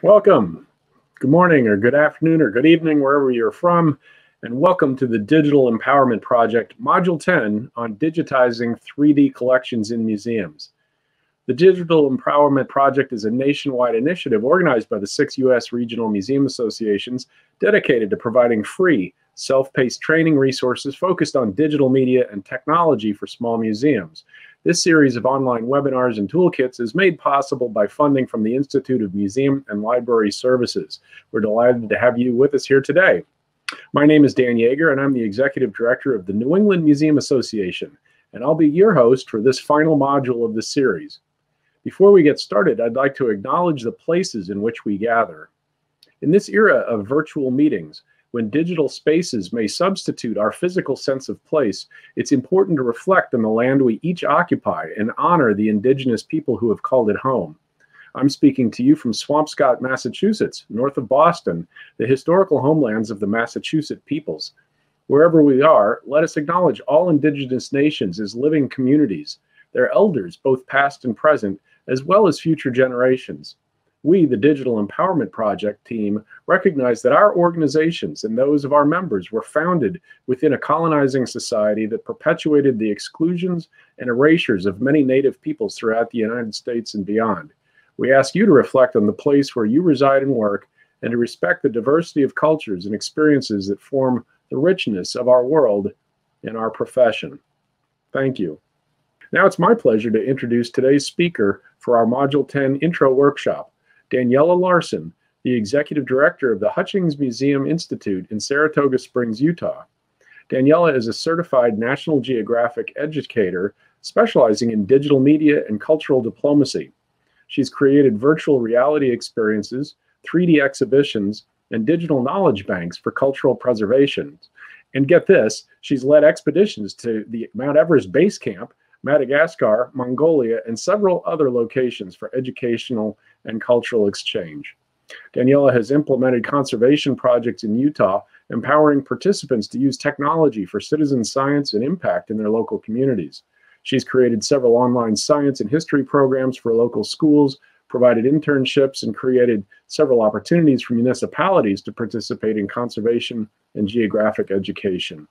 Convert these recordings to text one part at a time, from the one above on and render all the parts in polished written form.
Welcome. Good morning or good afternoon or good evening, wherever you're from, and welcome to the Digital Empowerment Project, Module 10 on digitizing 3D collections in museums. The Digital Empowerment Project is a nationwide initiative organized by the 6 U.S. regional museum associations dedicated to providing free, self-paced training resources focused on digital media and technology for small museums. This series of online webinars and toolkits is made possible by funding from the Institute of Museum and Library Services. We're delighted to have you with us here today. My name is Dan Yeager, and I'm the Executive Director of the New England Museum Association, and I'll be your host for this final module of the series. Before we get started, I'd like to acknowledge the places in which we gather. In this era of virtual meetings, when digital spaces may substitute our physical sense of place, it's important to reflect on the land we each occupy and honor the indigenous people who have called it home. I'm speaking to you from Swampscott, Massachusetts, north of Boston, the historical homelands of the Massachusetts peoples. Wherever we are, let us acknowledge all indigenous nations as living communities, their elders, both past and present, as well as future generations. We, the Digital Empowerment Project team, recognize that our organizations and those of our members were founded within a colonizing society that perpetuated the exclusions and erasures of many Native peoples throughout the United States and beyond. We ask you to reflect on the place where you reside and work, and to respect the diversity of cultures and experiences that form the richness of our world and our profession. Thank you. Now it's my pleasure to introduce today's speaker for our Module 10 intro workshop, Daniela Larson, the Executive Director of the Hutchings Museum Institute in Saratoga Springs, Utah. Daniela is a certified National Geographic educator specializing in digital media and cultural diplomacy. She's created virtual reality experiences, 3D exhibitions, and digital knowledge banks for cultural preservation. And get this, she's led expeditions to the Mount Everest Base Camp, Madagascar, Mongolia, and several other locations for educational and cultural exchange. Daniela has implemented conservation projects in Utah, empowering participants to use technology for citizen science and impact in their local communities. She's created several online science and history programs for local schools, provided internships, and created several opportunities for municipalities to participate in conservation and geographic education.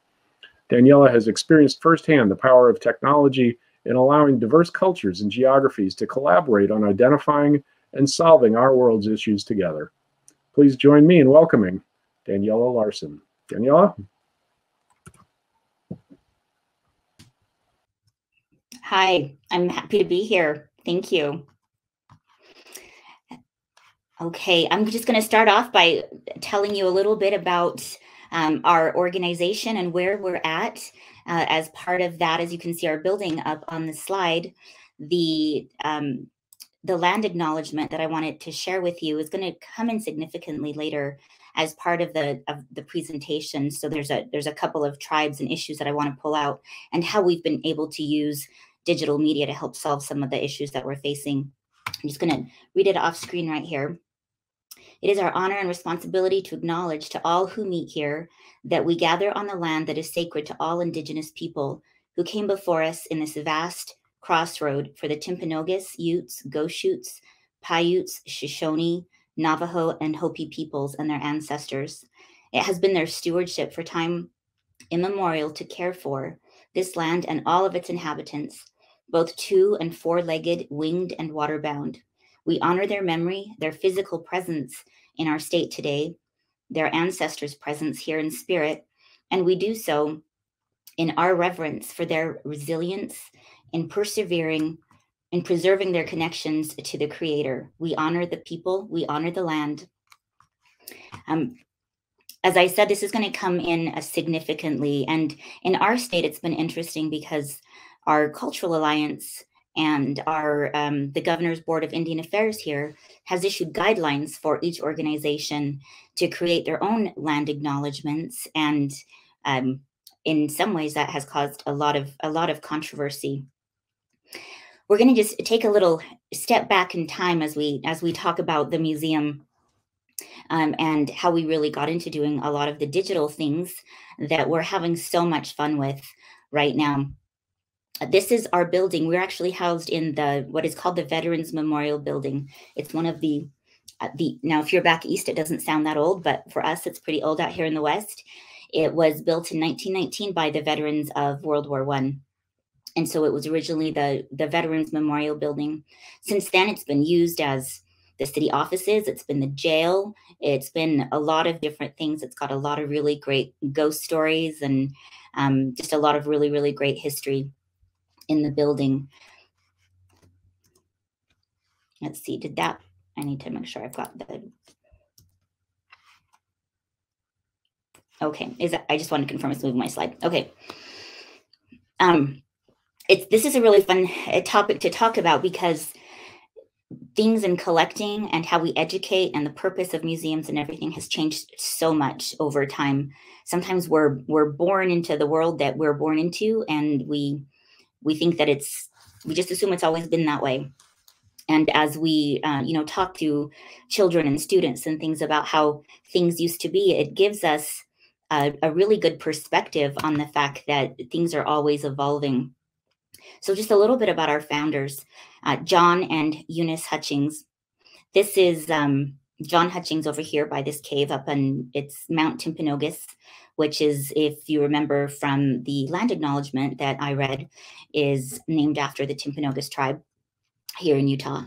Daniela has experienced firsthand the power of technology in allowing diverse cultures and geographies to collaborate on identifying and solving our world's issues together. Please join me in welcoming Daniela Larson. Daniela? Hi, I'm happy to be here. Thank you. Okay, I'm just going to start off by telling you a little bit about our organization and where we're at. As part of that, as you can see our building up on the slide, the land acknowledgement that I wanted to share with you is going to come in significantly later as part of the presentation. So there's a couple of tribes and issues that I want to pull out, and how we've been able to use digital media to help solve some of the issues that we're facing. I'm just going to read it off screen right here. It is our honor and responsibility to acknowledge to all who meet here that we gather on the land that is sacred to all Indigenous people who came before us in this vast crossroad for the Timpanogos, Utes, Goshutes, Paiutes, Shoshone, Navajo, and Hopi peoples and their ancestors. It has been their stewardship for time immemorial to care for this land and all of its inhabitants, both two- and four-legged, winged, and waterbound. We honor their memory, their physical presence in our state today, their ancestors' presence here in spirit, and we do so in our reverence for their resilience in persevering, in preserving their connections to the Creator. We honor the people, we honor the land. As I said, this is going to come in significantly, and in our state, it's been interesting because our Cultural Alliance and our the Governor's Board of Indian Affairs here has issued guidelines for each organization to create their own land acknowledgements, and in some ways that has caused a lot of controversy. We're going to just take a little step back in time as we talk about the museum and how we really got into doing a lot of the digital things that we're having so much fun with right now. This is our building. We're actually housed in what is called the Veterans Memorial Building. It's one of the Now, if you're back east, it doesn't sound that old, but for us, it's pretty old out here in the West. It was built in 1919 by the veterans of World War I. And so it was originally the Veterans Memorial Building. Since then, it's been used as the city offices. It's been the jail. It's been a lot of different things. It's got a lot of really great ghost stories and just a lot of really, really great history in the building. Let's see, I need to make sure I've got the, okay, I just want to confirm it's moving my slide. Okay. This is a really fun topic to talk about because things in collecting and how we educate and the purpose of museums and everything has changed so much over time. Sometimes we're born into the world that we're born into, and we think that we just assume it's always been that way. And as we, talk to children and students and things about how things used to be, it gives us a really good perspective on the fact that things are always evolving. So just a little bit about our founders, John and Eunice Hutchings. This is John Hutchings over here by this cave up on, it's Mount Timpanogos, which is, if you remember from the land acknowledgement that I read, is named after the Timpanogos tribe here in Utah.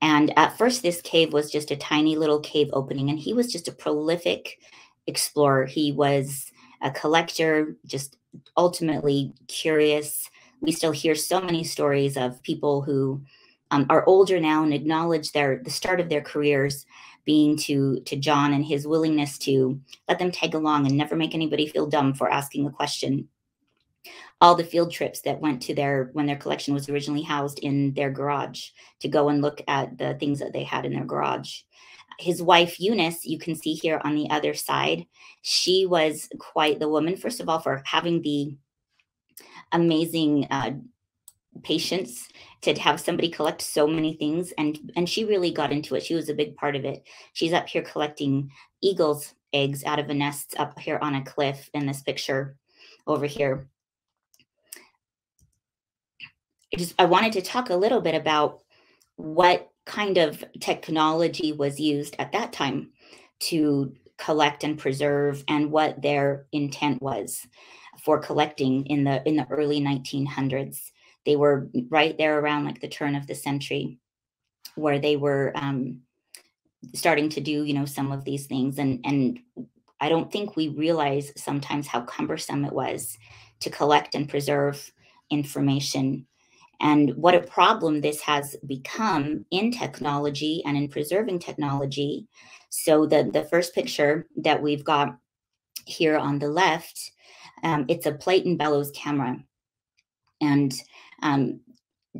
And at first, this cave was just a tiny little cave opening, and he was just a prolific explorer. He was a collector, just ultimately curious. We still hear so many stories of people who are older now and acknowledge the start of their careers being to John and his willingness to let them tag along and never make anybody feel dumb for asking a question. All the field trips that went to when their collection was originally housed in their garage to go and look at the things that they had in their garage. His wife, Eunice, you can see here on the other side, she was quite the woman, first of all, for having the amazing patience to have somebody collect so many things. And she really got into it. She was a big part of it. She's up here collecting eagle's eggs out of a nest up here on a cliff in this picture over here. I wanted to talk a little bit about what kind of technology was used at that time to collect and preserve, and what their intent was for collecting in the early 1900s. They were right there around like the turn of the century, where they were starting to do, some of these things. And I don't think we realize sometimes how cumbersome it was to collect and preserve information, and what a problem this has become in technology and in preserving technology. So the first picture that we've got here on the left, it's a plate and bellows camera. And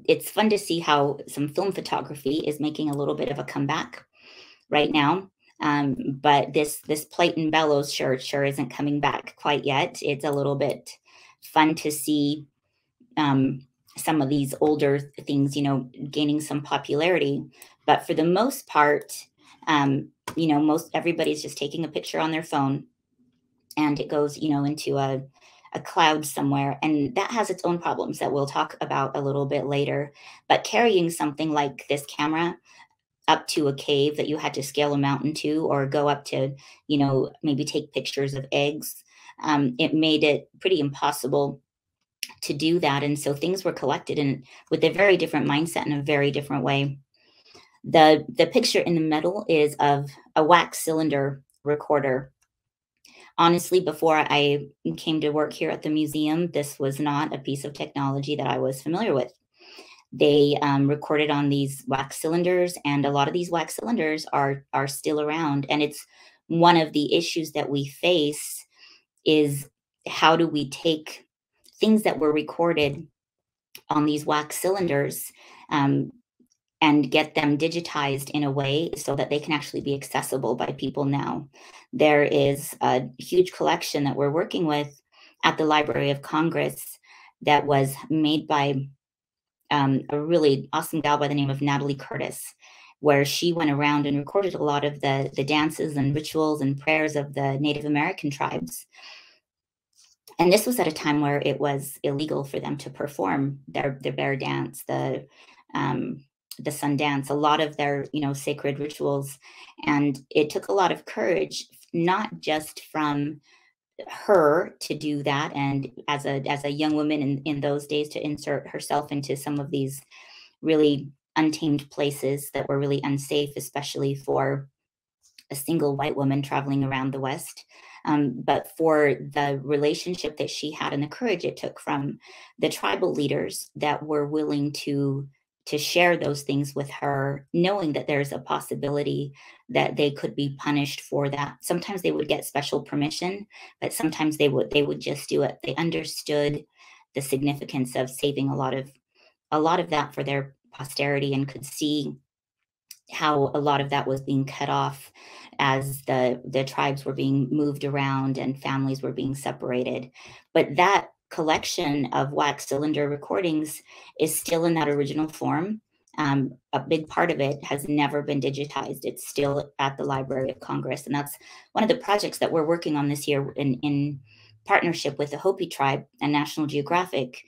it's fun to see how some film photography is making a little bit of a comeback right now. But this plate and bellows sure isn't coming back quite yet. It's a little bit fun to see some of these older things, gaining some popularity. But for the most part, most everybody's just taking a picture on their phone, and it goes, into a cloud somewhere. And that has its own problems that we'll talk about a little bit later. But carrying something like this camera up to a cave that you had to scale a mountain to, or go up to, maybe take pictures of eggs, it made it pretty impossible to do that. And so things were collected with a very different mindset in a very different way. The picture in the middle is of a wax cylinder recorder. Honestly, before I came to work here at the museum, this was not a piece of technology that I was familiar with. They recorded on these wax cylinders, and a lot of these wax cylinders are still around. And it's one of the issues that we face is, how do we take things that were recorded on these wax cylinders and get them digitized in a way so that they can actually be accessible by people now. There is a huge collection that we're working with at the Library of Congress that was made by a really awesome gal by the name of Natalie Curtis, where she went around and recorded a lot of the dances and rituals and prayers of the Native American tribes. And this was at a time where it was illegal for them to perform their bear dance, the the sun dance, a lot of their, sacred rituals. And it took a lot of courage, not just from her to do that, and as a young woman in those days, to insert herself into some of these really untamed places that were really unsafe, especially for a single white woman traveling around the West. But for the relationship that she had and the courage it took from the tribal leaders that were willing to share those things with her, knowing that there's a possibility that they could be punished for that. Sometimes they would get special permission, but sometimes they would just do it. They understood the significance of saving a lot of that for their posterity, and could see how a lot of that was being cut off as the tribes were being moved around and families were being separated. But that collection of wax cylinder recordings is still in that original form. A big part of it has never been digitized. It's still at the Library of Congress. And that's one of the projects that we're working on this year in partnership with the Hopi tribe and National Geographic,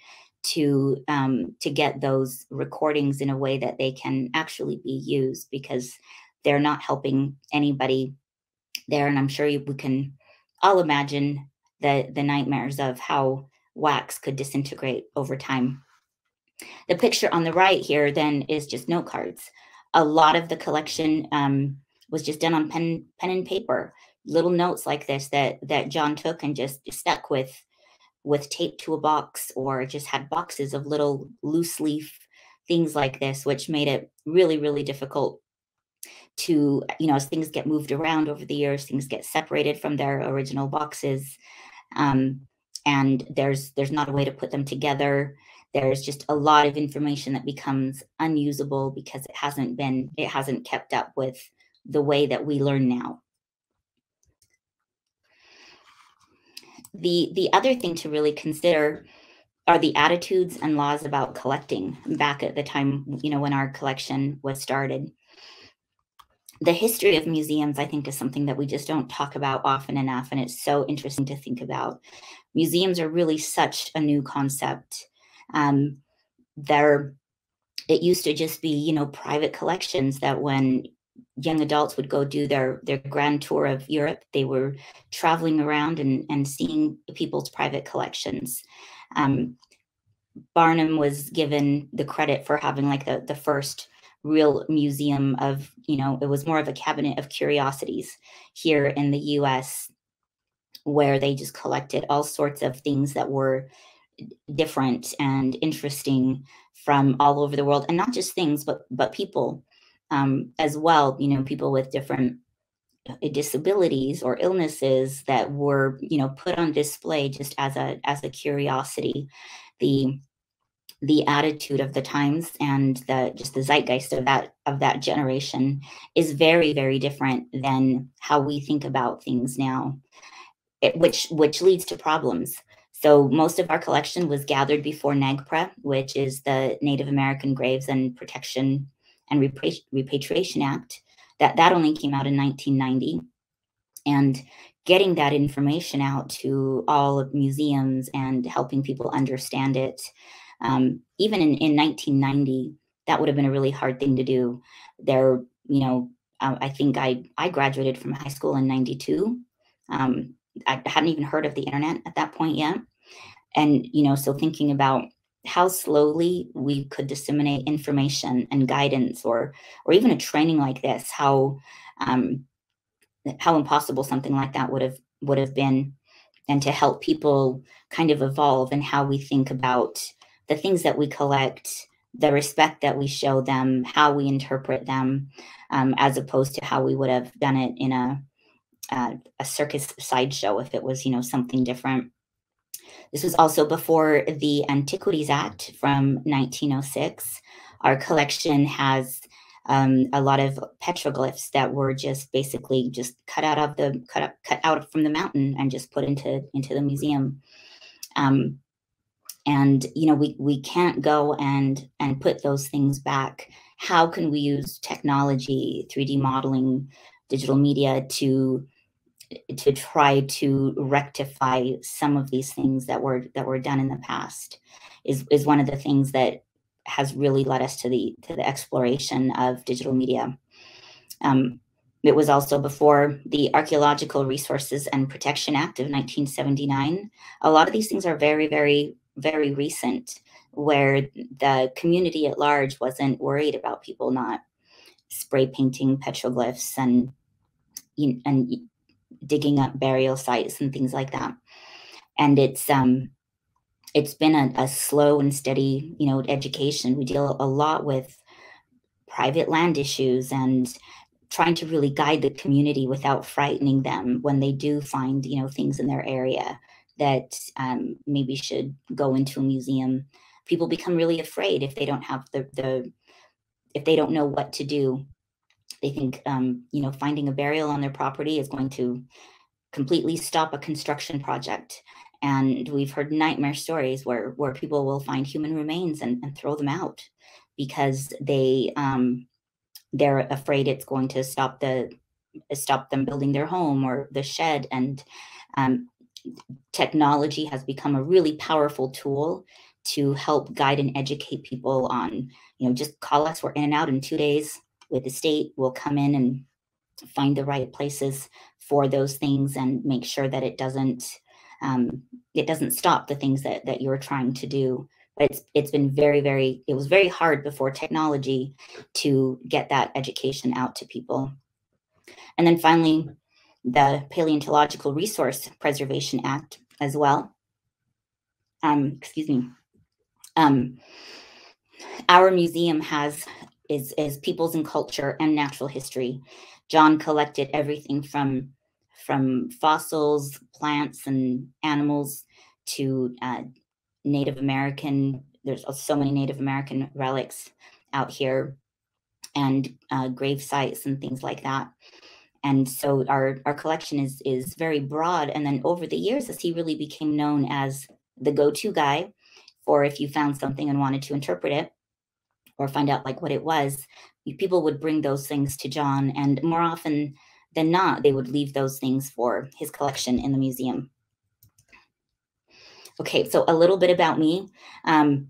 to get those recordings in a way that they can actually be used, because they're not helping anybody there. And I'm sure we can all imagine the nightmares of how wax could disintegrate over time. The picture on the right here then is just note cards. A lot of the collection was just done on pen and paper, little notes like this that John took and just stuck with tape to a box, or just had boxes of little loose leaf things like this, which made it really, really difficult to, as things get moved around over the years, things get separated from their original boxes. And there's not a way to put them together. There's just a lot of information that becomes unusable because it hasn't kept up with the way that we learn now. The other thing to really consider are the attitudes and laws about collecting back at the time, when our collection was started. The history of museums, I think, is something that we just don't talk about often enough, and it's so interesting to think about. Museums are really such a new concept. It used to just be, private collections that when young adults would go do their grand tour of Europe, they were traveling around and seeing people's private collections. Barnum was given the credit for having like the first real museum of, it was more of a cabinet of curiosities here in the US, where they just collected all sorts of things that were different and interesting from all over the world. And not just things, but people as well, people with different disabilities or illnesses that were, put on display just as a curiosity. The attitude of the times and the zeitgeist of that generation is very, very different than how we think about things now, which leads to problems. So most of our collection was gathered before NAGPRA, which is the Native American Graves and Protection and Repatriation Act. That only came out in 1990. And getting that information out to all of museums and helping people understand it, even in 1990, that would have been a really hard thing to do. There, I think I graduated from high school in 92. I hadn't even heard of the internet at that point yet. And, so thinking about how slowly we could disseminate information and guidance, or even a training like this, how impossible something like that would have been, and to help people kind of evolve in how we think about the things that we collect, the respect that we show them, how we interpret them, as opposed to how we would have done it in a circus sideshow if it was, something different. This was also before the Antiquities Act from 1906. Our collection has a lot of petroglyphs that were just basically just cut out from the mountain and just put into the museum. And we can't go and put those things back. How can we use technology, 3D modeling, digital media to try to rectify some of these things that were done in the past is one of the things that has really led us to the exploration of digital media. It was also before the Archaeological Resources and Protection Act of 1979. A lot of these things are very, very, very recent, where the community at large wasn't worried about people not spray painting petroglyphs and digging up burial sites and things like that. And it's been a slow and steady, education. We deal a lot with private land issues and trying to really guide the community without frightening them when they do find, things in their area that maybe should go into a museum. People become really afraid if they don't have if they don't know what to do. They think, finding a burial on their property is going to completely stop a construction project. And we've heard nightmare stories where people will find human remains and throw them out because they're afraid it's going to stop them building their home or the shed. And technology has become a really powerful tool to help guide and educate people on, just call us, we're in and out in 2 days with the state. We'll come in and find the right places for those things and make sure that it doesn't stop the things that you're trying to do. But it's been it was very hard before technology to get that education out to people. And then finally, the Paleontological Resource Preservation Act as well. Our museum is peoples and culture and natural history. John collected everything from fossils, plants, and animals to Native American. There's so many Native American relics out here, and grave sites and things like that. And so our collection is very broad. And then over the years, as he really became known as the go-to guy for if you found something and wanted to interpret it or find out like what it was, people would bring those things to John, and more often than not, they would leave those things for his collection in the museum. Okay, so a little bit about me. I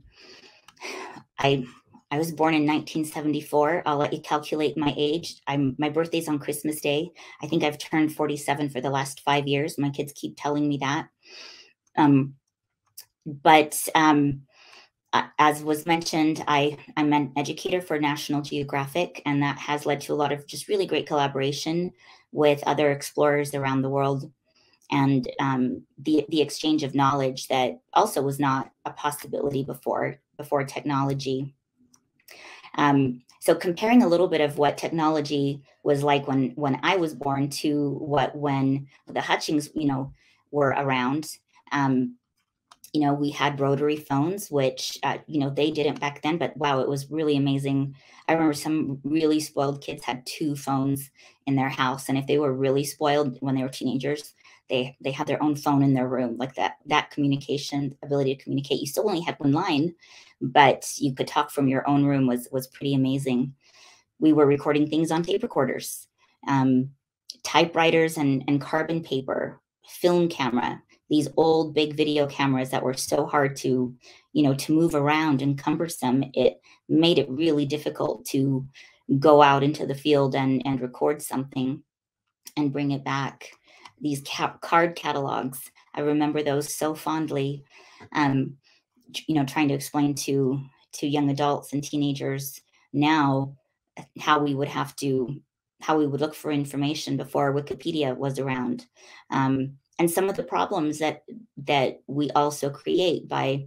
was born in 1974. I'll let you calculate my age. My birthday's on Christmas Day. I think I've turned 47 for the last 5 years. My kids keep telling me that. As was mentioned, I'm an educator for National Geographic, and that has led to a lot of just really great collaboration with other explorers around the world, and the exchange of knowledge that also was not a possibility before technology. So comparing a little bit of what technology was like when I was born to when the Hutchings, were around. We had rotary phones, which, they didn't back then, but wow, it was really amazing. I remember some really spoiled kids had 2 phones in their house. And if they were really spoiled when they were teenagers, they had their own phone in their room. Like that communication, ability to communicate. You still only had one line, but you could talk from your own room was pretty amazing. We were recording things on tape recorders, typewriters and carbon paper, film camera. These old big video cameras that were so hard to move around and cumbersome, it made it really difficult to go out into the field and record something and bring it back. These card catalogs, I remember those so fondly, trying to explain to young adults and teenagers now how we would look for information before Wikipedia was around. And some of the problems that we also create by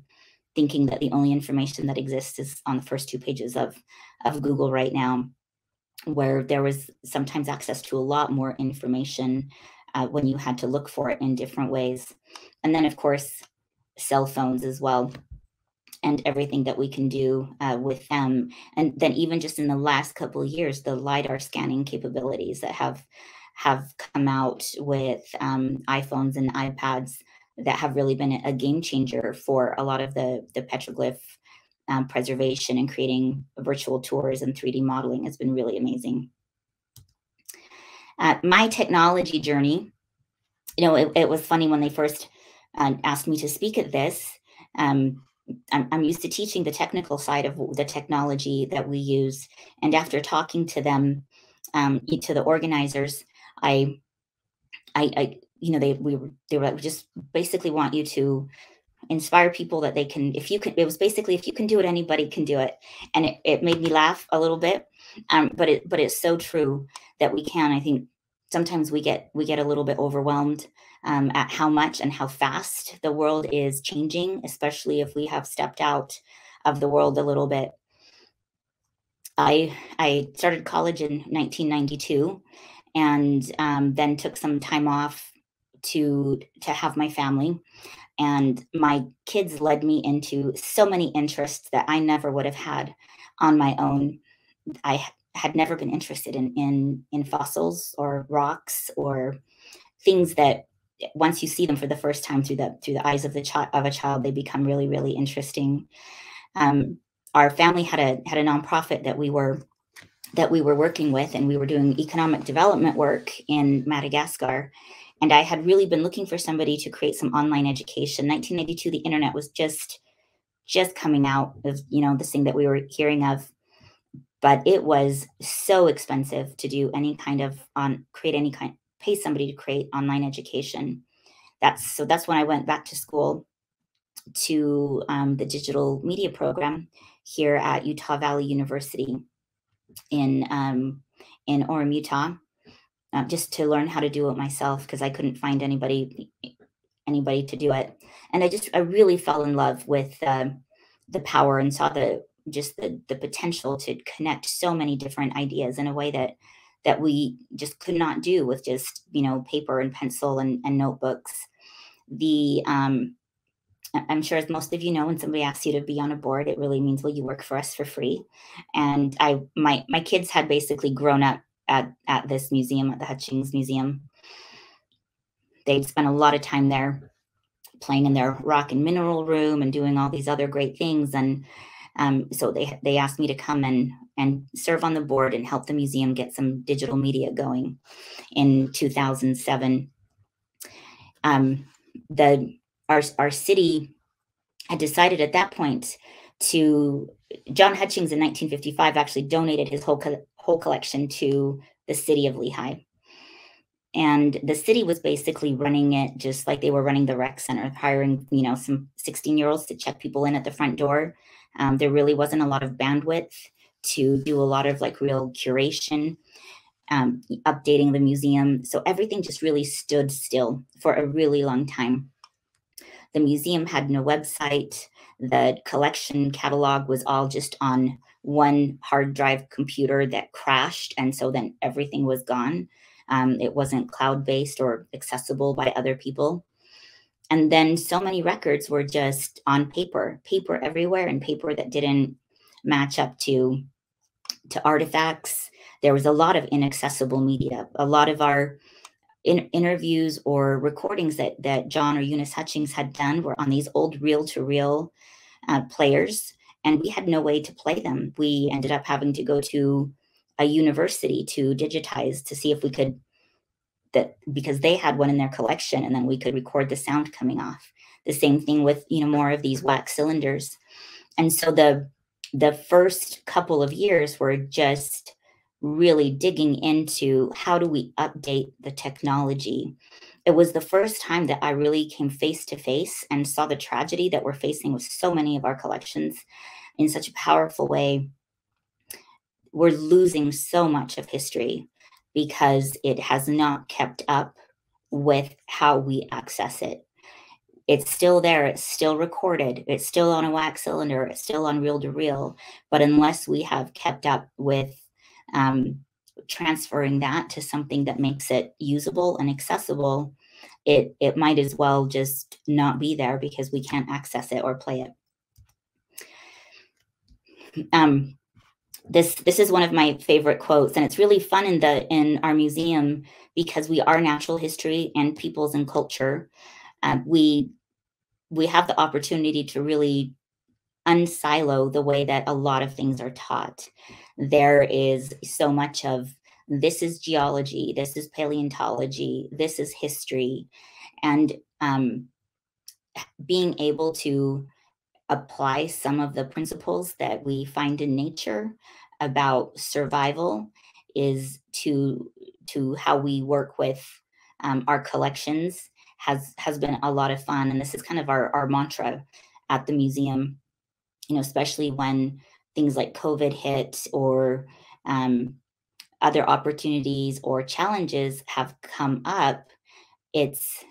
thinking that the only information that exists is on the first 2 pages of Google right now, where there was sometimes access to a lot more information when you had to look for it in different ways. And then, of course, cell phones as well, and everything that we can do with them. And then even just in the last couple of years, the LiDAR scanning capabilities that have come out with iPhones and iPads that have really been a game changer for a lot of the petroglyph preservation, and creating virtual tours and 3D modeling has been really amazing. My technology journey, it was funny when they first asked me to speak at this. I'm used to teaching the technical side of the technology that we use. And after talking to them, to the organizers, they were like, we just basically want you to inspire people that they can, if you can, it was basically, if you can do it, anybody can do it. And it made me laugh a little bit. But it's so true that we can. I think sometimes we get a little bit overwhelmed at how much and how fast the world is changing, especially if we have stepped out of the world a little bit. I started college in 1992, and then took some time off to have my family. And my kids led me into so many interests that I never would have had on my own. I had never been interested in fossils or rocks or things that once you see them for the first time through the eyes of a child, they become really, really interesting. Our family had a nonprofit that we were working with, and we were doing economic development work in Madagascar. And I had really been looking for somebody to create some online education. 1992, the internet was just coming out of, this thing that we were hearing of. But it was so expensive to do any kind of pay somebody to create online education. That's when I went back to school to the digital media program here at Utah Valley University in Orem, Utah, just to learn how to do it myself, because I couldn't find anybody to do it. And I really fell in love with the power, and saw the potential to connect so many different ideas in a way that we just could not do with just, paper and pencil and notebooks. I'm sure, as most of you know, when somebody asks you to be on a board, it really means, well, you work for us for free. And my kids had basically grown up at this museum, at the Hutchings Museum. They'd spent a lot of time there playing in their rock and mineral room and doing all these other great things. And so they asked me to come and serve on the board and help the museum get some digital media going in 2007. Our city had decided at that point John Hutchings in 1955 actually donated his whole collection to the city of Lehi. And the city was basically running it just like they were running the rec center, hiring, some 16-year-olds to check people in at the front door. There really wasn't a lot of bandwidth to do a lot of real curation, updating the museum. So everything just really stood still for a really long time. The museum had no website. The collection catalog was all just on one hard drive computer that crashed. And so then everything was gone. It wasn't cloud-based or accessible by other people. And then so many records were just on paper everywhere, and paper that didn't match up to artifacts. There was a lot of inaccessible media. A lot of our interviews or recordings that John or Eunice Hutchings had done were on these old reel-to-reel players, and we had no way to play them. We ended up having to go to a university to digitize, to see if we could, because they had one in their collection, and then we could record the sound coming off. The same thing with, more of these wax cylinders. And so the first couple of years were just really digging into how do we update the technology. It was the first time that I really came face to face and saw the tragedy that we're facing with so many of our collections in such a powerful way. We're losing so much of history because it has not kept up with how we access it. It's still there, it's still recorded, it's still on a wax cylinder, it's still on reel-to-reel, but unless we have kept up with transferring that to something that makes it usable and accessible, it might as well just not be there because we can't access it or play it. This is one of my favorite quotes, and it's really fun in our museum because we are natural history and peoples and culture. We have the opportunity to really unsilo the way that a lot of things are taught. There is so much of, this is geology, this is paleontology, this is history, and being able to apply some of the principles that we find in nature about survival is to how we work with our collections has been a lot of fun. And this is kind of our mantra at the museum, especially when things like COVID hit or other opportunities or challenges have come up. It's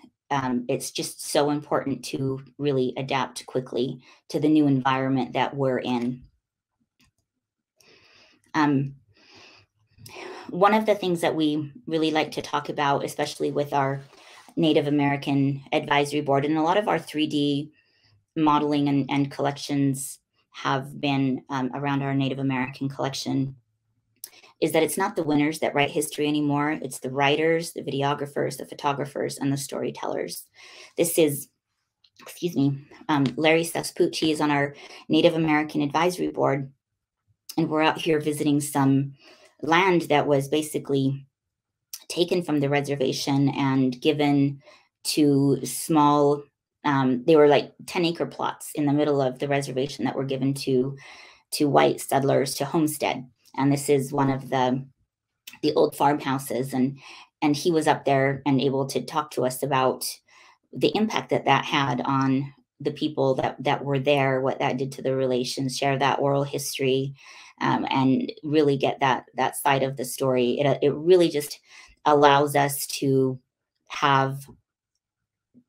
just so important to really adapt quickly to the new environment that we're in. One of the things that we really like to talk about, especially with our Native American Advisory Board, and a lot of our 3D modeling and collections have been around our Native American collection, is that it's not the winners that write history anymore. It's the writers, the videographers, the photographers, and the storytellers. This is, Larry Sespucci is on our Native American Advisory Board, and we're out here visiting some land that was basically taken from the reservation and given to small, they were like 10-acre plots in the middle of the reservation that were given to white settlers to homestead. And this is one of the old farmhouses. And he was up there and able to talk to us about the impact that had on the people that were there, what that did to the relations, share that oral history, and really get that side of the story. It really just allows us to have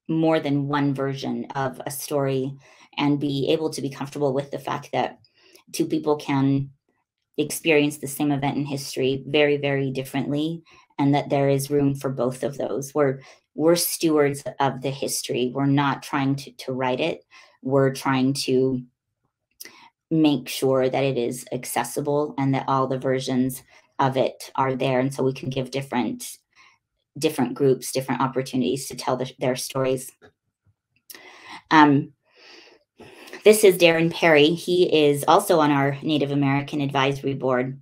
more than one version of a story and be able to be comfortable with the fact that two people can experience the same event in history very, very differently, and that there is room for both of those. We're stewards of the history. We're not trying to write it. We're trying to make sure that it is accessible and that all the versions of it are there. And so we can give different groups different opportunities to tell their stories. This is Darren Perry. He is also on our Native American Advisory Board,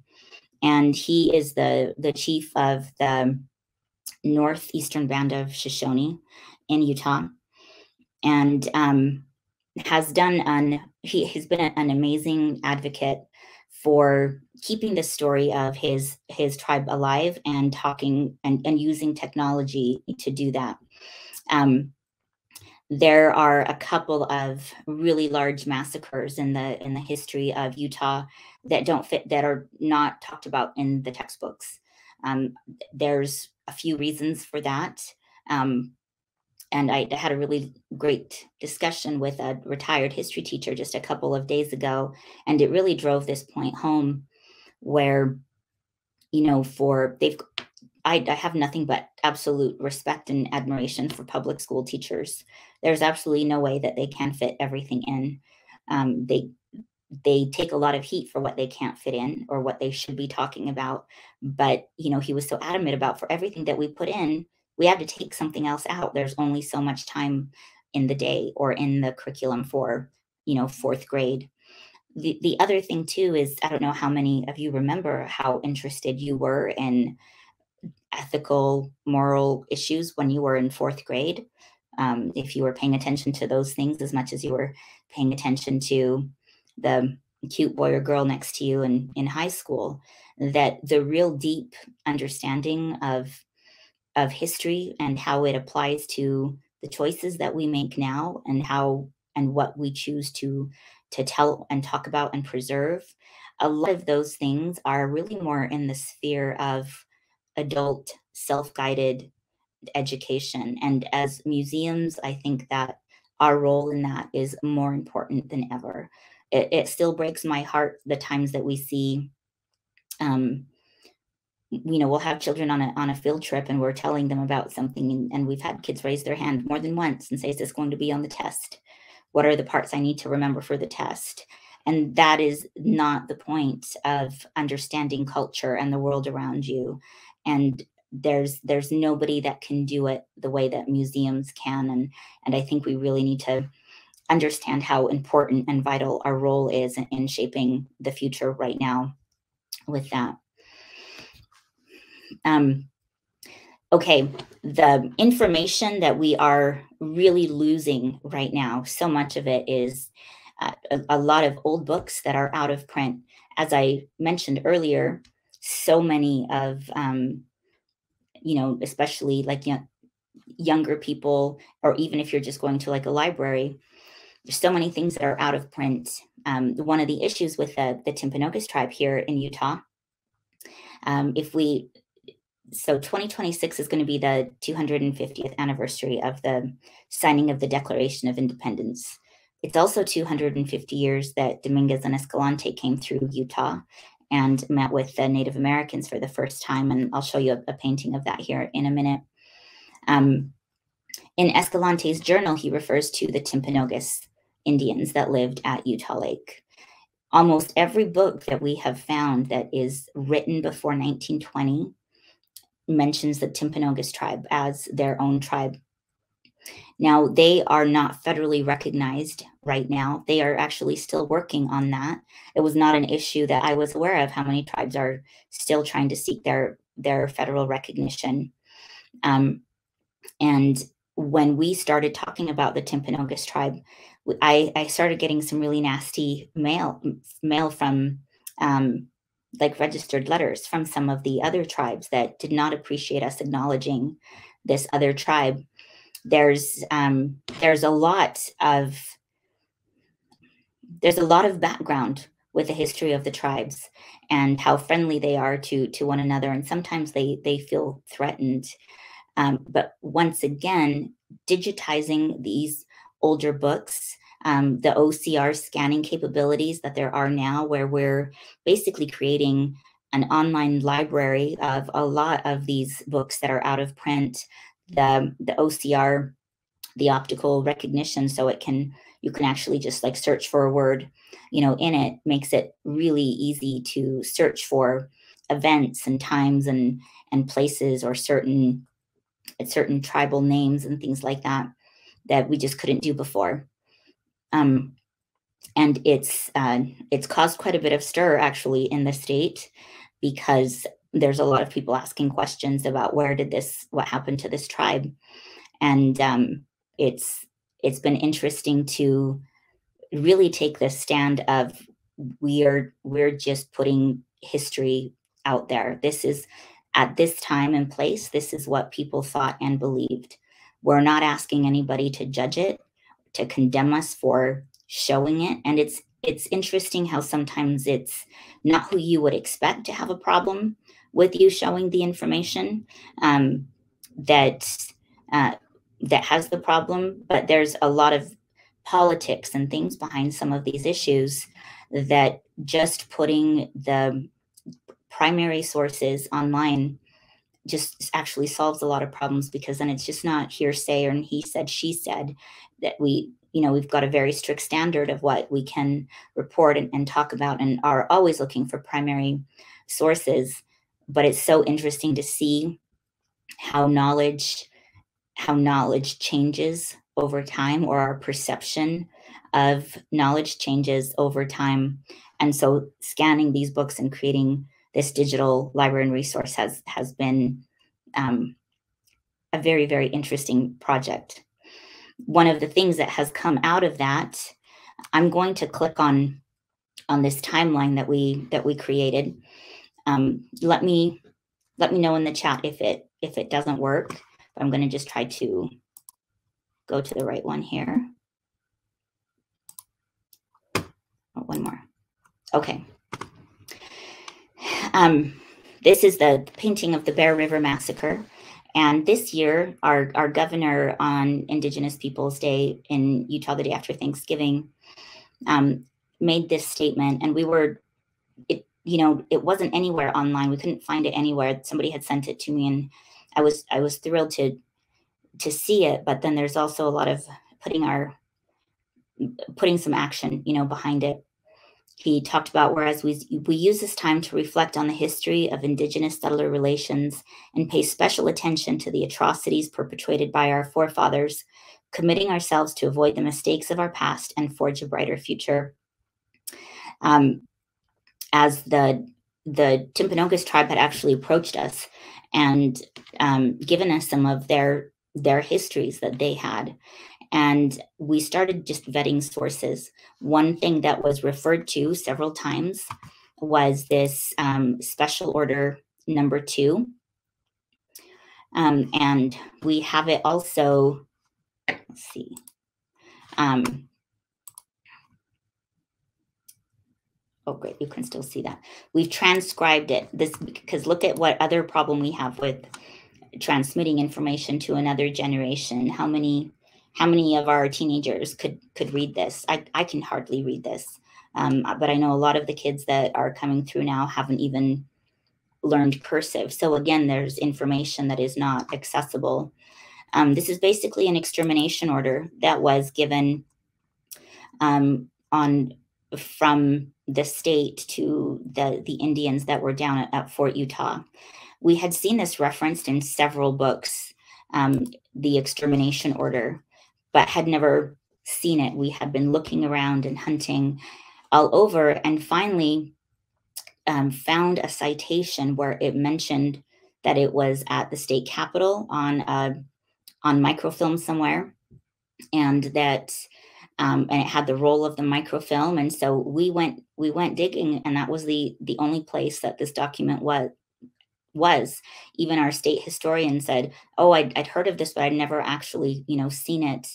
and he is the chief of the Northeastern Band of Shoshone in Utah, and has been an amazing advocate for keeping the story of his tribe alive and talking and using technology to do that. There are a couple of really large massacres in the history of Utah that are not talked about in the textbooks. There's a few reasons for that. And I had a really great discussion with a retired history teacher just a couple of days ago, and it really drove this point home where, I have nothing but absolute respect and admiration for public school teachers. There's absolutely no way that they can fit everything in. They take a lot of heat for what they can't fit in or what they should be talking about. But, he was so adamant about, for everything that we put in, we have to take something else out. There's only so much time in the day or in the curriculum for, fourth grade. The other thing too is, I don't know how many of you remember how interested you were in ethical, moral issues when you were in fourth grade. If you were paying attention to those things as much as you were paying attention to the cute boy or girl next to you in high school, that the real deep understanding of history and how it applies to the choices that we make now and what we choose to tell and talk about and preserve. A lot of those things are really more in the sphere of adult self-guided education. And as museums, I think that our role in that is more important than ever. It still breaks my heart the times that we see, we'll have children on a field trip and we're telling them about something, and we've had kids raise their hand more than once and say, is this going to be on the test? What are the parts I need to remember for the test? And that is not the point of understanding culture and the world around you. And there's nobody that can do it the way that museums can. And I think we really need to understand how important and vital our role is in shaping the future right now with that. Okay, the information that we are really losing right now, so much of it is a lot of old books that are out of print. As I mentioned earlier, so many of, especially like younger people, or even if you're just going to like a library, there's so many things that are out of print. One of the issues with the Timpanogos tribe here in Utah, so 2026 is going to be the 250th anniversary of the signing of the Declaration of Independence. It's also 250 years that Dominguez and Escalante came through Utah and met with the Native Americans for the first time. And I'll show you a painting of that here in a minute. In Escalante's journal, he refers to the Timpanogos Indians that lived at Utah Lake. Almost every book that we have found that is written before 1920 mentions the Timpanogos tribe as their own tribe. Now, they are not federally recognized right now. They are actually still working on that. It was not an issue that I was aware of, how many tribes are still trying to seek their federal recognition. And when we started talking about the Timpanogos tribe, I started getting some really nasty mail from like registered letters from some of the other tribes that did not appreciate us acknowledging this other tribe. There's a lot of background with the history of the tribes and how friendly they are to one another, and sometimes they feel threatened. But once again, digitizing these older books, the OCR scanning capabilities that there are now, where we're basically creating an online library of a lot of these books that are out of print, the OCR, the optical recognition, so you can actually just like search for a word, in it, makes it really easy to search for events and times and places, or certain tribal names and things like that we just couldn't do before. And it's caused quite a bit of stir actually in the state, because there's a lot of people asking questions about what happened to this tribe. And it's been interesting to really take the stand of we're just putting history out there. This is, at this time and place, this is what people thought and believed. We're not asking anybody to judge it, to condemn us for showing it. And it's interesting how sometimes it's not who you would expect to have a problem with you showing the information that has the problem, but there's a lot of politics and things behind some of these issues, that just putting the primary sources online just actually solves a lot of problems, because then it's just not hearsay or he said, she said, that we've got a very strict standard of what we can report and talk about, and are always looking for primary sources. But it's so interesting to see how knowledge changes over time, or our perception of knowledge changes over time. And so scanning these books and creating this digital library and resource has been a very, very interesting project. One of the things that has come out of that, I'm going to click on this timeline that we created. Let me know in the chat if it doesn't work. I'm going to just try to go to the right one here. Oh, one more. Okay. This is the painting of the Bear River Massacre. And this year, our governor on Indigenous Peoples Day in Utah, the day after Thanksgiving, made this statement. And it wasn't anywhere online. We couldn't find it anywhere. Somebody had sent it to me, and I was thrilled to see it. But then there's also a lot of putting some action, behind it. He talked about, whereas we use this time to reflect on the history of Indigenous settler relations and pay special attention to the atrocities perpetrated by our forefathers, committing ourselves to avoid the mistakes of our past and forge a brighter future. As the Timpanogos tribe had actually approached us and given us some of their histories that they had. And we started just vetting sources. One thing that was referred to several times was this special order number 2. And we have it also, let's see. Oh, great, you can still see that. We've transcribed it. This, because look at what other problem we have with transmitting information to another generation. How many of our teenagers could read this? I can hardly read this. But I know a lot of the kids that are coming through now haven't even learned cursive. So again, there's information that is not accessible. This is basically an extermination order that was given from the state to the Indians that were down at Fort Utah. We had seen this referenced in several books, the extermination order, but had never seen it. We had been looking around and hunting all over, and finally found a citation where it mentioned that it was at the state capitol on microfilm somewhere, and that and it had the roll of the microfilm. And so we went digging, and that was the only place that this document was. Even our state historian said, oh, I'd heard of this, but I'd never actually, seen it.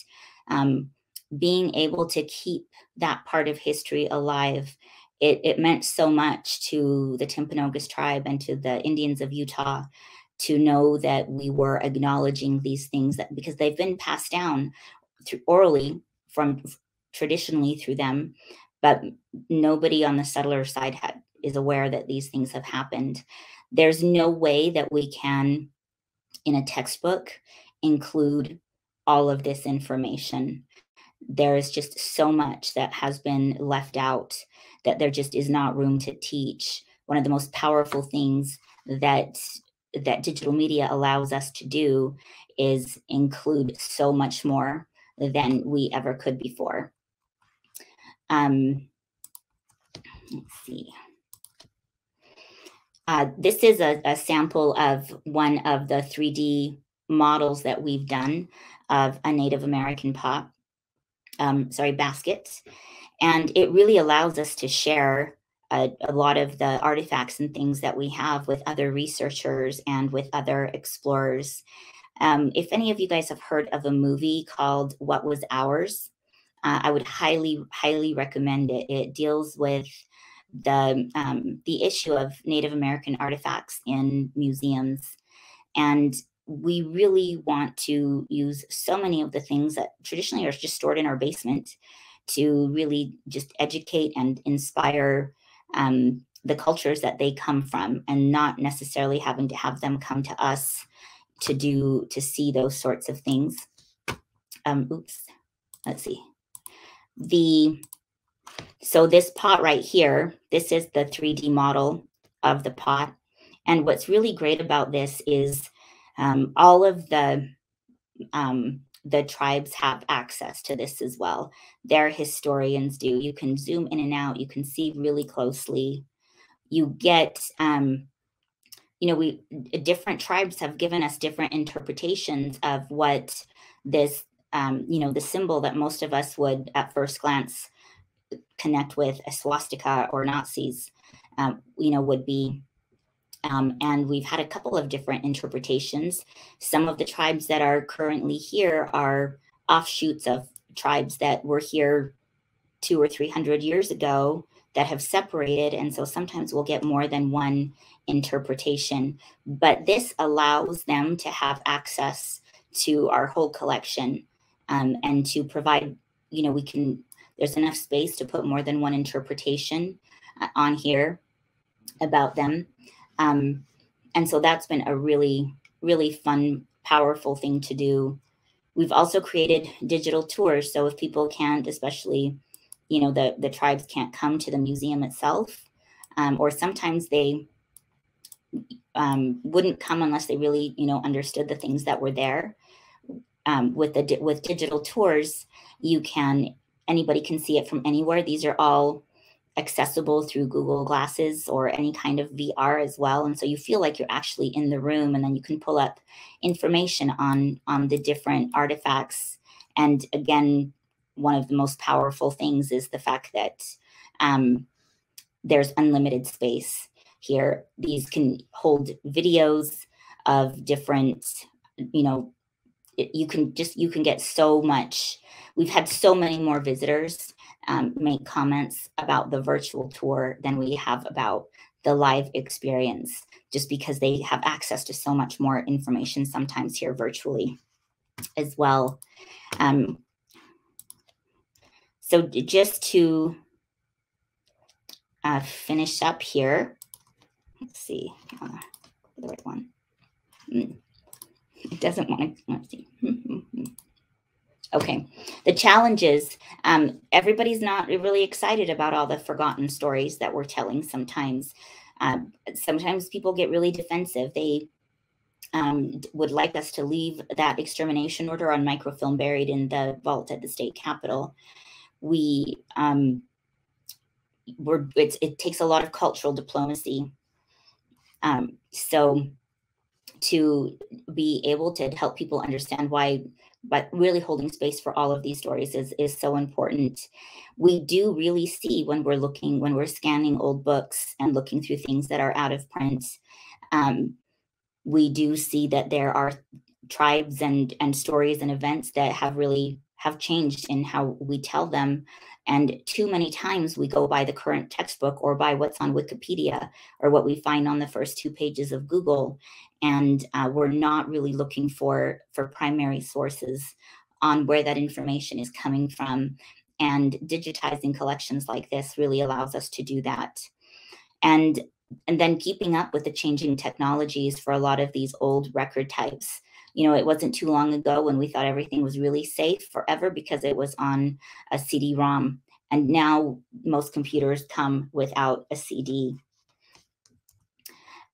Being able to keep that part of history alive, it meant so much to the Timpanogos tribe and to the Indians of Utah to know that we were acknowledging these things, that because they've been passed down orally from traditionally through them, but nobody on the settler side is aware that these things have happened. There's no way that we can, in a textbook, include all of this information. There is just so much that has been left out that there just is not room to teach. One of the most powerful things that digital media allows us to do is include so much more than we ever could before. Let's see. This is a sample of one of the 3D models that we've done of a Native American basket. And it really allows us to share a lot of the artifacts and things that we have with other researchers and with other explorers. If any of you guys have heard of a movie called What Was Ours, I would highly, highly recommend it. It deals with the issue of Native American artifacts in museums. And we really want to use so many of the things that traditionally are just stored in our basement to really just educate and inspire the cultures that they come from, and not necessarily having to have them come to us to see those sorts of things. Let's see. So this pot right here, this is the 3D model of the pot. And what's really great about this is all of the tribes have access to this as well. Their historians do. You can zoom in and out. You can see really closely. You get, different tribes have given us different interpretations of what this, the symbol that most of us would at first glance connect with, a swastika or Nazis, would be. And we've had a couple of different interpretations. Some of the tribes that are currently here are offshoots of tribes that were here 200 or 300 years ago that have separated. And so sometimes we'll get more than one interpretation, but this allows them to have access to our whole collection, and to provide, there's enough space to put more than one interpretation on here about them. And so that's been a really, really fun, powerful thing to do. We've also created digital tours. So if people can't, especially, the tribes can't come to the museum itself, or sometimes they wouldn't come unless they really, understood the things that were there. With digital tours, anybody can see it from anywhere. These are all accessible through Google Glasses or any kind of VR as well. And so you feel like you're actually in the room, and then you can pull up information on the different artifacts And again, one of the most powerful things is the fact that there's unlimited space here. These can hold videos of different, you know, you can get so much. We've had so many more visitors make comments about the virtual tour than we have about the live experience, just because they have access to so much more information sometimes here virtually as well. So just to finish up here, let's see, the right one. It doesn't want to, let's see. Okay, the challenges. Everybody's not really excited about all the forgotten stories that we're telling sometimes. Sometimes people get really defensive. They would like us to leave that extermination order on microfilm buried in the vault at the state capitol. It takes a lot of cultural diplomacy. So to be able to help people understand why, but really holding space for all of these stories is so important. We do really see when we're scanning old books and looking through things that are out of print, we do see that there are tribes and stories and events that have changed in how we tell them. And too many times we go by the current textbook or by what's on Wikipedia or what we find on the first 2 pages of Google. And we're not really looking for primary sources on where that information is coming from. And digitizing collections like this really allows us to do that. And then keeping up with the changing technologies for a lot of these old record types. You know, it wasn't too long ago when we thought everything was really safe forever because it was on a CD-ROM. And now most computers come without a CD.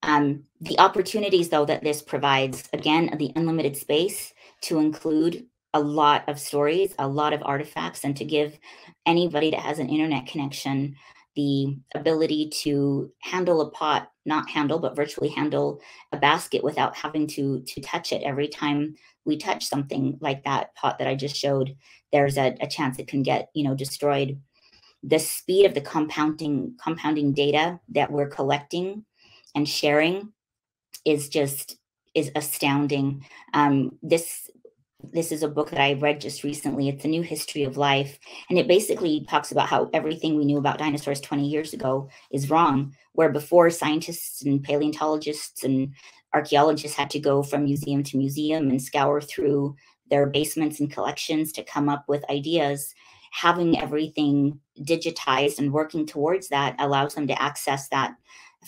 The opportunities, though, that this provides, again, the unlimited space to include a lot of stories, a lot of artifacts, and to give anybody that has an internet connection the ability to handle a pot, not handle, but virtually handle a basket without having to touch it. Every time we touch something like that pot that I just showed, there's a chance it can get, you know, destroyed. The speed of the compounding data that we're collecting and sharing is astounding. This is a book that I read just recently. It's A New History of Life. And it basically talks about how everything we knew about dinosaurs 20 years ago is wrong, where before scientists and paleontologists and archaeologists had to go from museum to museum and scour through their basements and collections to come up with ideas. Having everything digitized and working towards that allows them to access that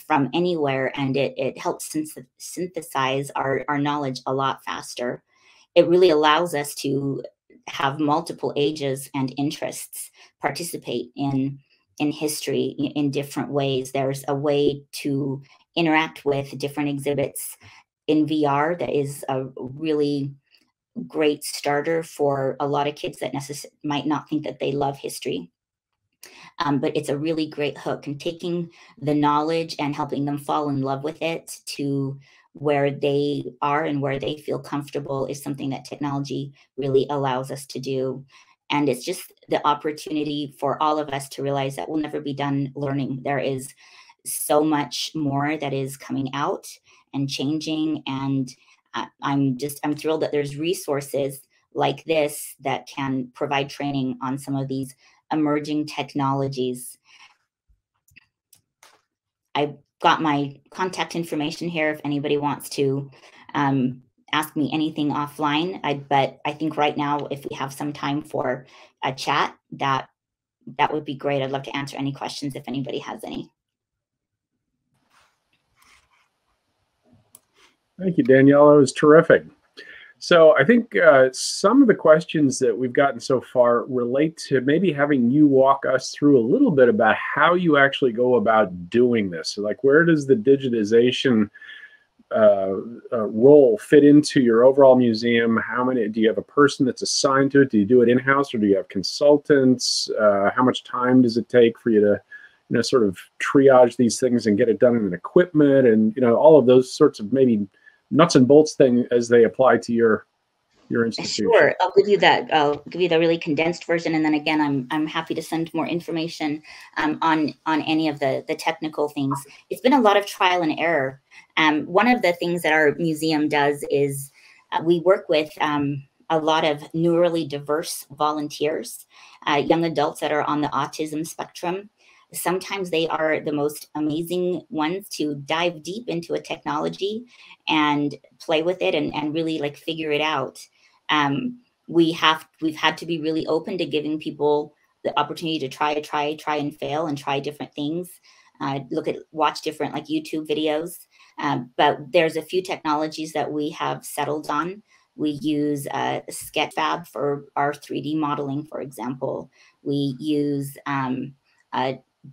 from anywhere, and it helps synthesize our knowledge a lot faster. It really allows us to have multiple ages and interests participate in history in different ways. There's a way to interact with different exhibits in VR that is a really great starter for a lot of kids that might not think that they love history. But it's a really great hook, and taking the knowledge and helping them fall in love with it to where they are and where they feel comfortable is something that technology really allows us to do. And it's just the opportunity for all of us to realize that we'll never be done learning. There is so much more that is coming out and changing. And I'm thrilled that there's resources like this that can provide training on some of these emerging technologies. I've got my contact information here if anybody wants to ask me anything offline. But I think right now, if we have some time for a chat, that would be great. I'd love to answer any questions if anybody has any. Thank you, Danielle. That was terrific. So I think some of the questions that we've gotten so far relate to maybe having you walk us through a little bit about how you actually go about doing this. So like, where does the digitization role fit into your overall museum? How many, do you have a person that's assigned to it? Do you do it in-house, or do you have consultants? How much time does it take for you to, you know, sort of triage these things and get it done in equipment, and, you know, all of those sorts of maybe nuts and bolts thing as they apply to your your institution? Sure, I'll give you that. I'll give you the really condensed version, and then again, I'm happy to send more information on any of the technical things. It's been a lot of trial and error. One of the things that our museum does is we work with a lot of neurally diverse volunteers, young adults that are on the autism spectrum. Sometimes they are the most amazing ones to dive deep into a technology and play with it and really like figure it out. We've had to be really open to giving people the opportunity to try and fail and try different things. Watch different like YouTube videos. But there's a few technologies that we have settled on. We use Sketchfab for our 3D modeling, for example. We use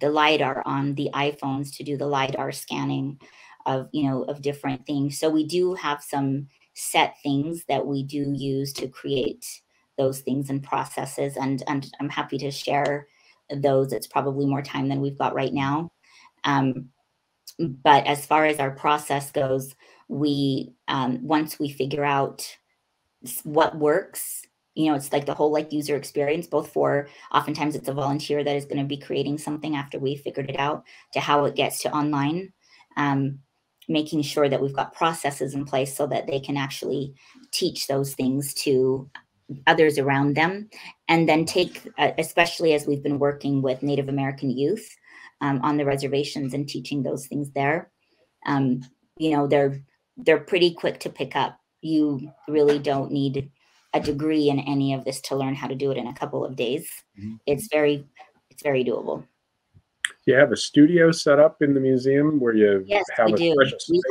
the LiDAR on the iPhones to do the LiDAR scanning of, of different things. So we do have some set things that we do use to create those things and processes. And I'm happy to share those. It's probably more time than we've got right now. But as far as our process goes, we once we figure out what works, it's like the whole like user experience, both for oftentimes it's a volunteer that is going to be creating something after we figured it out, to how it gets to online, making sure that we've got processes in place so that they can actually teach those things to others around them. And then take, especially as we've been working with Native American youth on the reservations and teaching those things there, they're pretty quick to pick up. You really don't need a degree in any of this to learn how to do it in a couple of days. Mm-hmm. It's very doable. Do you have a studio set up in the museum where you have a special space?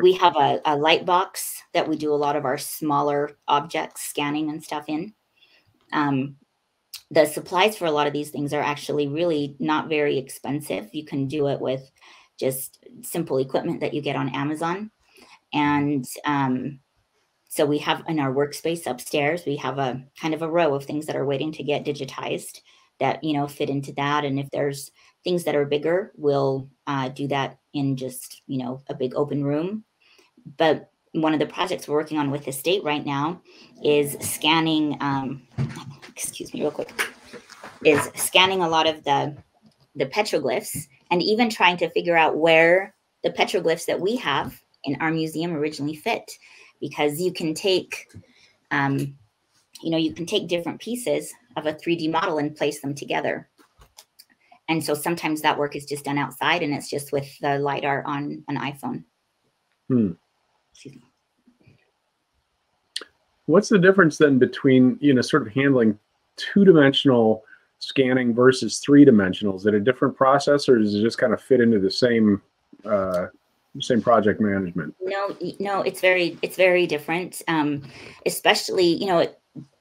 We have a light box that we do a lot of our smaller objects scanning and stuff in. The supplies for a lot of these things are actually really not very expensive. You can do it with just simple equipment that you get on Amazon. And so we have in our workspace upstairs, we have a kind of a row of things that are waiting to get digitized that, fit into that. And if there's things that are bigger, we'll do that in just, a big open room. But one of the projects we're working on with the state right now is scanning, excuse me real quick, is scanning a lot of the petroglyphs and even trying to figure out where the petroglyphs that we have in our museum originally fit. Because you can take, you can take different pieces of a 3D model and place them together. And so sometimes that work is just done outside and it's just with the LiDAR on an iPhone. Excuse me. What's the difference then between, sort of handling two-dimensional scanning versus three-dimensional? Is it a different process, or does it just kind of fit into the same project management? No, it's very different. Especially,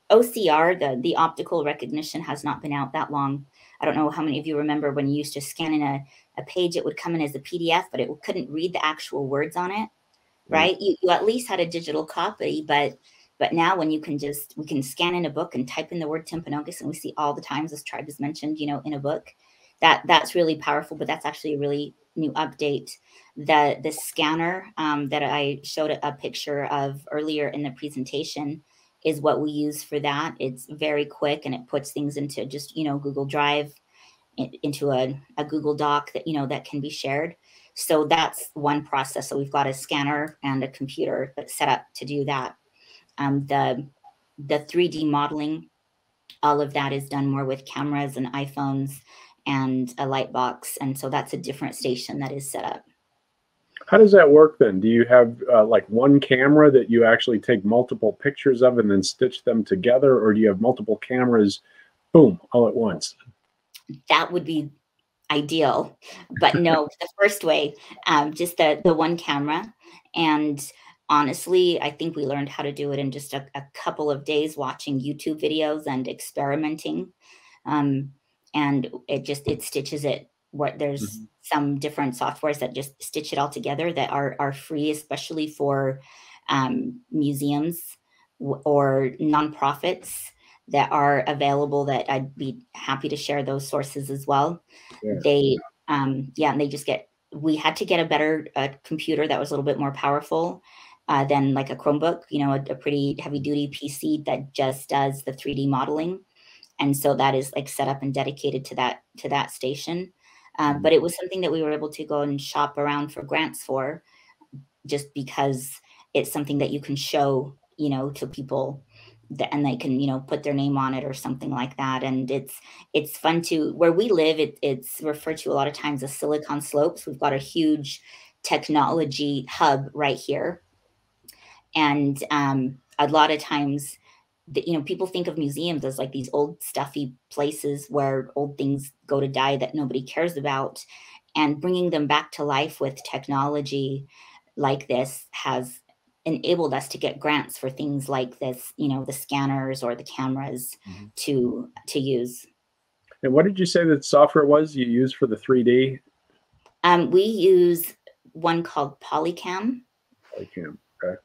OCR, the optical recognition has not been out that long. I don't know how many of you remember when you used to scan in a page, it would come in as a PDF, but it couldn't read the actual words on it, right? You at least had a digital copy, but now when we can scan in a book and type in the word Timpanogos, and we see all the times this tribe is mentioned, in a book, that's really powerful. But that's actually a really new update. The scanner that I showed a picture of earlier in the presentation is what we use for that. It's very quick and it puts things into just, Google Drive, into a Google Doc that, that can be shared. So that's one process. So we've got a scanner and a computer that's set up to do that. The 3D modeling, all of that is done more with cameras and iPhones and a light box. And so that's a different station that is set up. How does that work then? Do you have like one camera that you actually take multiple pictures of and then stitch them together? Or do you have multiple cameras, boom, all at once? That would be ideal. But no, the first way, just the one camera. And honestly, I think we learned how to do it in just a couple of days watching YouTube videos and experimenting. And it stitches it. There's some different softwares that just stitch it all together that are free, especially for museums or nonprofits that are available, that I'd be happy to share those sources as well. Yeah. And we had to get a better computer that was a little bit more powerful. than like a Chromebook, a pretty heavy duty PC that just does the 3D modeling. And so that is like set up and dedicated to that station. But it was something that we were able to go and shop around for grants for, just because it's something that you can show, to people and they can, put their name on it or something like that. And it's fun to, where we live, it's referred to a lot of times as Silicon Slopes. We've got a huge technology hub right here. And a lot of times, people think of museums as like these old stuffy places where old things go to die that nobody cares about. And bringing them back to life with technology like this has enabled us to get grants for things like this, the scanners or the cameras to use. And what did you say that software was you use for the 3D? We use one called Polycam. Polycam, okay.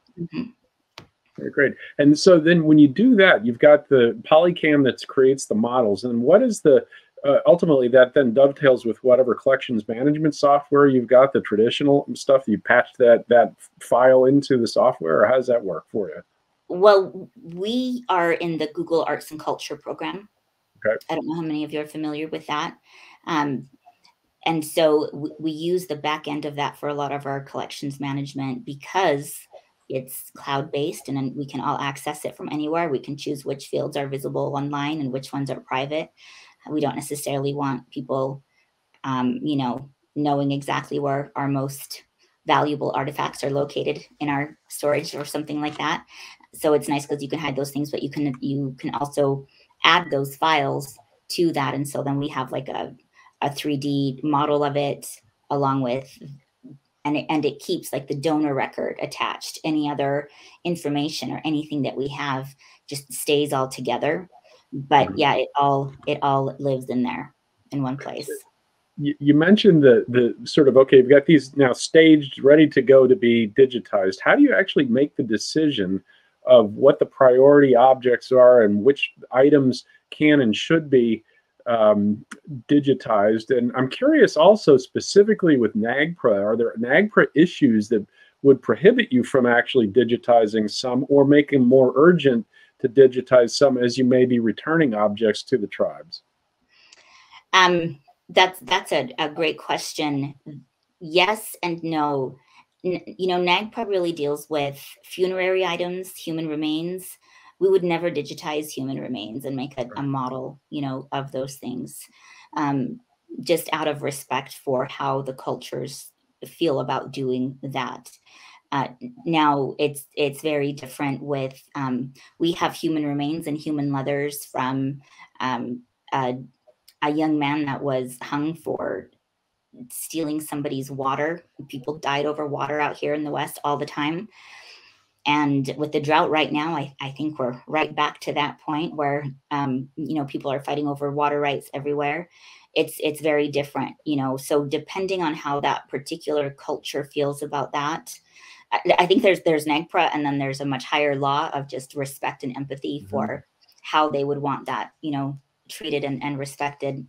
Very great. And so then when you do that, you've got the Polycam that creates the models. And what is the, ultimately that then dovetails with whatever collections management software you've got, the traditional stuff, you patch that file into the software, or how does that work for you? Well, we are in the Google Arts and Culture program. Okay. I don't know how many of you are familiar with that. And so we use the back end of that for a lot of our collections management, because it's cloud-based and we can all access it from anywhere. We can choose which fields are visible online and which ones are private. We don't necessarily want people, knowing exactly where our most valuable artifacts are located in our storage or something like that. So it's nice because you can hide those things, but you can also add those files to that. And so then we have like a 3D model of it, along with, and it keeps like the donor record attached. Any other information or anything that we have just stays all together. But yeah, it all lives in there in one place. You mentioned the sort of, okay, you've got these now staged, ready to go to be digitized. How do you actually make the decision of what the priority objects are and which items can and should be digitized? And I'm curious also, specifically with NAGPRA, are there NAGPRA issues that would prohibit you from actually digitizing some, or making more urgent to digitize some, as you may be returning objects to the tribes? That's a great question. Yes and no. NAGPRA really deals with funerary items, human remains. We would never digitize human remains and make a model, of those things, just out of respect for how the cultures feel about doing that. Now it's very different with, we have human remains and human leathers from a young man that was hung for stealing somebody's water. People died over water out here in the West all the time. And with the drought right now, I think we're right back to that point where, people are fighting over water rights everywhere. It's very different, so depending on how that particular culture feels about that, I think there's NAGPRA, and then there's a much higher law of just respect and empathy for how they would want that, treated and respected.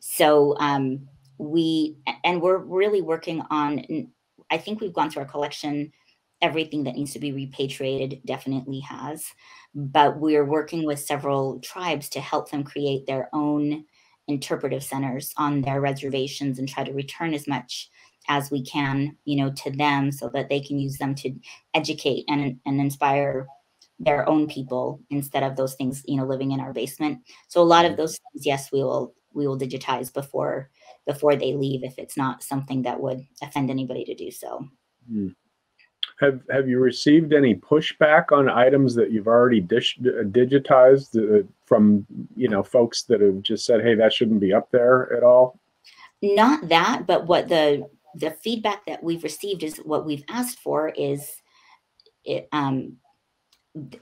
So we're really working on, I think we've gone through our collection. Everything that needs to be repatriated definitely has, but we're working with several tribes to help them create their own interpretive centers on their reservations and try to return as much as we can, to them, so that they can use them to educate and inspire their own people, instead of those things, living in our basement. So a lot of those things, yes, we will digitize before they leave, if it's not something that would offend anybody to do so. Have you received any pushback on items that you've already digitized from folks that have just said, hey, that shouldn't be up there at all? Not that, but what the feedback that we've received is what we've asked for is,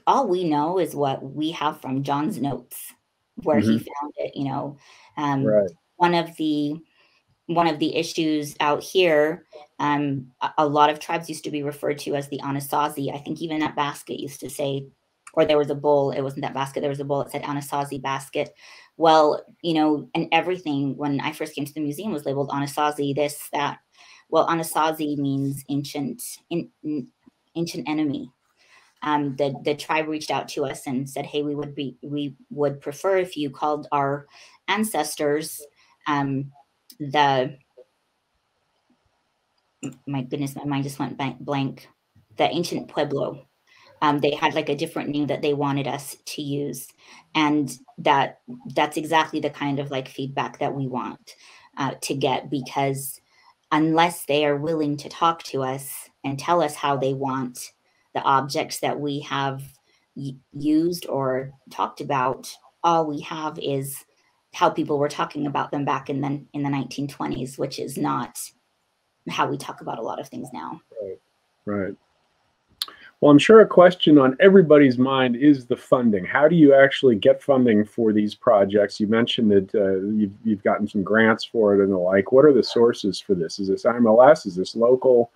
all we know is what we have from John's notes, where he found it. Right. One of the issues out here, a lot of tribes used to be referred to as the Anasazi. I think even that basket used to say, or there was a bowl, it wasn't that basket, there was a bowl that said Anasazi basket. Well, and everything, when I first came to the museum, was labeled Anasazi, this, that. Well, Anasazi means ancient, ancient enemy. The tribe reached out to us and said, hey, we would prefer if you called our ancestors my goodness, my mind just went blank, the ancient Pueblo. They had like a different name that they wanted us to use. And that's exactly the kind of like feedback that we want to get, because unless they are willing to talk to us and tell us how they want the objects that we have used or talked about, all we have is how people were talking about them back in the 1920s, which is not how we talk about a lot of things now. Right. Right. Well, I'm sure a question on everybody's mind is the funding. How do you actually get funding for these projects? You mentioned that you've gotten some grants for it and the like. What are the sources for this? Is this IMLS? Is this local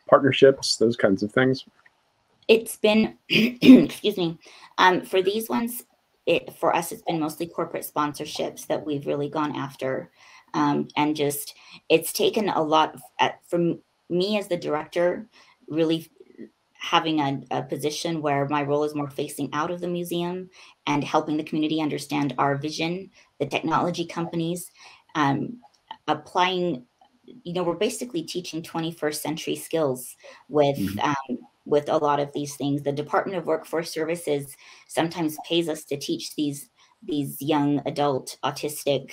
partnerships? Those kinds of things? It's been, excuse me, for these ones, for us, it's been mostly corporate sponsorships that we've really gone after. And just, it's taken a lot from me as the director, really having a position where my role is more facing out of the museum and helping the community understand our vision, the technology companies, applying, we're basically teaching 21st century skills with a lot of these things. The Department of Workforce Services sometimes pays us to teach these young adult autistic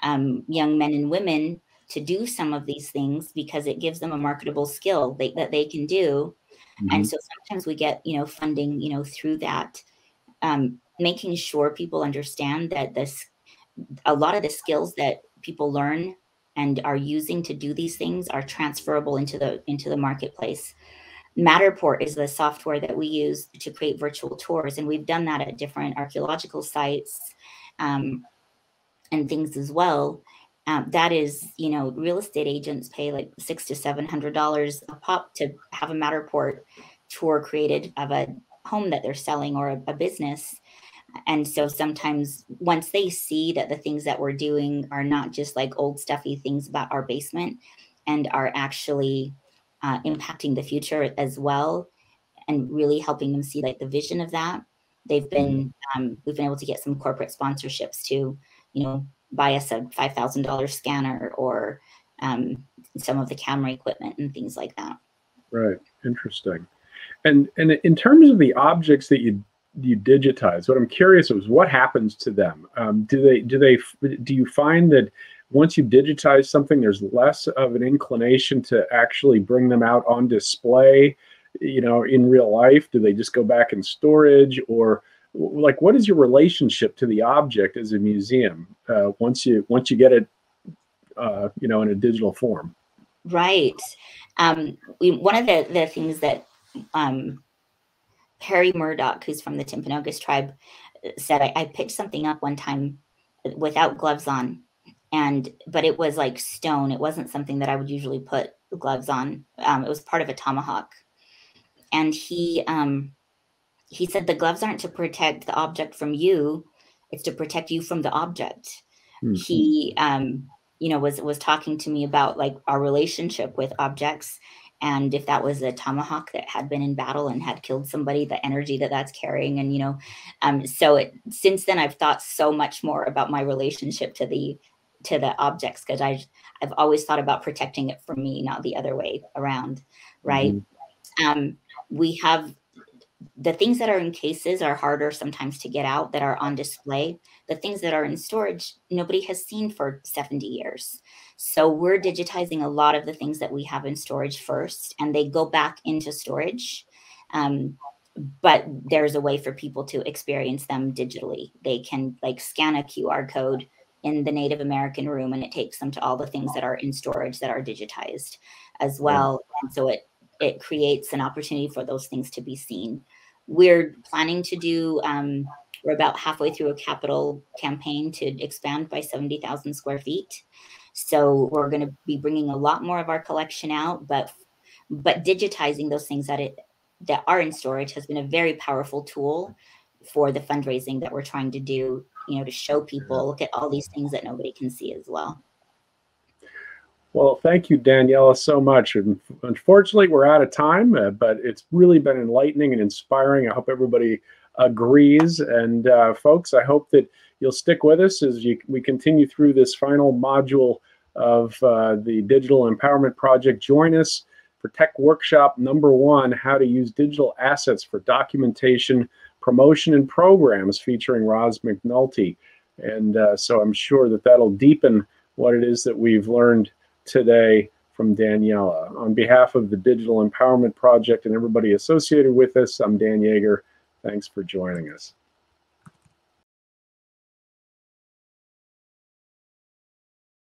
young men and women to do some of these things, because it gives them a marketable skill that they can do. And so sometimes we get, funding, through that, making sure people understand that a lot of the skills that people learn and are using to do these things are transferable into the marketplace. Matterport is the software that we use to create virtual tours, and we've done that at different archaeological sites and things as well. That is, real estate agents pay like $600 to $700 a pop to have a Matterport tour created of a home that they're selling or a business. And so sometimes once they see that the things that we're doing are not just like old stuffy things about our basement and are actually impacting the future as well, and really helping them see like the vision of that, we've been able to get some corporate sponsorships to, buy us a $5,000 scanner or some of the camera equipment and things like that. Right. Interesting. And in terms of the objects that you digitize, what I'm curious is what happens to them? Do you find that once you digitize something, there's less of an inclination to actually bring them out on display, in real life? Do they just go back in storage, or like what is your relationship to the object as a museum once you get it, in a digital form? Right. One of the things that Perry Murdoch, who's from the Timpanogos tribe, said, I picked something up one time without gloves on, but it was like stone. It wasn't something that I would usually put gloves on. It was part of a tomahawk. And he said the gloves aren't to protect the object from you, it's to protect you from the object. He was talking to me about like our relationship with objects, and if that was a tomahawk that had been in battle and had killed somebody, the energy that's carrying. And since then I've thought so much more about my relationship to the objects, because I've always thought about protecting it from me, not the other way around, right? We have the things that are in cases are harder sometimes to get out, that are on display. The things that are in storage, nobody has seen for 70 years. So we're digitizing a lot of the things that we have in storage first, and they go back into storage. But there's a way for people to experience them digitally. They can like scan a QR code in the Native American room, and it takes them to all the things that are in storage that are digitized as well. And so it creates an opportunity for those things to be seen. We're planning to do, we're about halfway through a capital campaign to expand by 70,000 square feet. So we're going to be bringing a lot more of our collection out, but digitizing those things that are in storage has been a very powerful tool for the fundraising that we're trying to do, to show people, look at all these things that nobody can see as well. Well, thank you, Daniela, so much. And unfortunately, we're out of time, but it's really been enlightening and inspiring. I hope everybody agrees. And folks, I hope that you'll stick with us as we continue through this final module of the Digital Empowerment Project. Join us for Tech Workshop #1, How to Use Digital Assets for Documentation, Promotion, and Programs, featuring Roz McNulty. And so I'm sure that that'll deepen what it is that we've learned today from Daniela. On behalf of the Digital Empowerment Project and everybody associated with us, I'm Dan Yeager. Thanks for joining us.